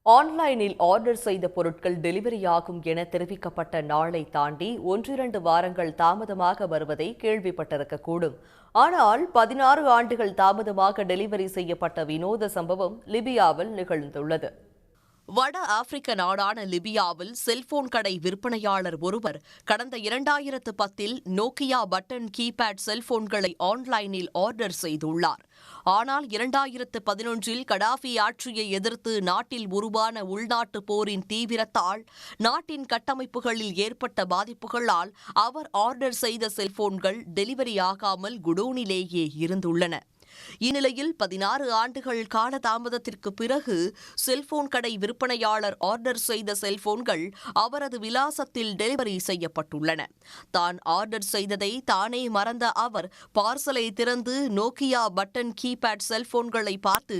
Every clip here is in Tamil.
ஆன்லைனில் ஆர்டர் செய்த பொருட்கள் டெலிவரியாகும் என தெரிவிக்கப்பட்ட நாளை தாண்டி 1-2 வாரங்கள் தாமதமாக வருவதை கேள்விப்பட்டிருக்கக்கூடும். ஆனால் 16 ஆண்டுகள் தாமதமாக டெலிவரி செய்யப்பட்ட வினோத சம்பவம் லிபியாவில் நிகழ்ந்துள்ளது. வட ஆப்பிரிக்க நாடான லிபியாவில் செல்போன் கடை விற்பனையாளர் ஒருவர் கடந்த 2010 நோக்கியா பட்டன் கீபேட் செல்போன்களை ஆன்லைனில் ஆர்டர் செய்துள்ளார். ஆனால் 2011 கடாஃபி ஆட்சியை எதிர்த்து நாட்டில் உருவான உள்நாட்டு போரின் தீவிரத்தால் நாட்டின் கட்டமைப்புகளில் ஏற்பட்ட பாதிப்புகளால் அவர் ஆர்டர் செய்த செல்போன்கள் டெலிவரி ஆகாமல் குடோனிலேயே இருந்துள்ளன. இந்நிலையில் 16 ஆண்டுகள் காலதாமதத்திற்கு பிறகு செல்போன் கடை விற்பனையாளர் ஆர்டர் செய்த செல்போன்கள் அவரது விலாசத்தில் டெலிவரி செய்யப்பட்டுள்ளன. தான் ஆர்டர் செய்ததை தானே மறந்த அவர் பார்சலை திறந்து நோக்கியா பட்டன் கீபேட் செல்போன்களை பார்த்து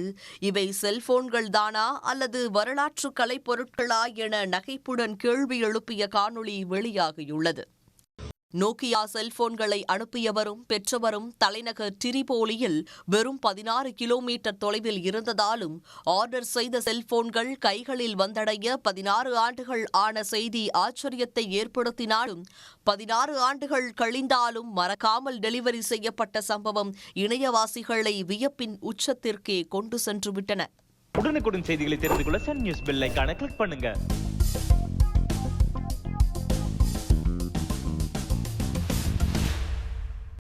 இவை செல்போன்கள் தானா அல்லது வரலாற்று கலைப்பொருட்களா என நகைப்புடன் கேள்வி எழுப்பிய காணொளி வெளியாகியுள்ளது. நோக்கியா செல்போன்களை அனுப்பியவரும் பெற்றவரும் தலைநகர் டிரிபோலியில் வெறும் 16 கிலோமீட்டர் தொலைவில் இருந்ததாலும் ஆர்டர் செய்த செல்போன்கள் கைகளில் வந்தடைய 16 ஆண்டுகள் ஆன செய்தி ஆச்சரியத்தை ஏற்படுத்தினாலும் 16 ஆண்டுகள் கழிந்தாலும் மறக்காமல் டெலிவரி செய்யப்பட்ட சம்பவம் இணையவாசிகளை வியப்பின் உச்சத்திற்கே கொண்டு சென்றுவிட்டன. உடனுக்குடன் செய்திகளை தெரிந்து கொள்ள சன் நியூஸ் பெல் ஐகானை கிளிக் பண்ணுங்க.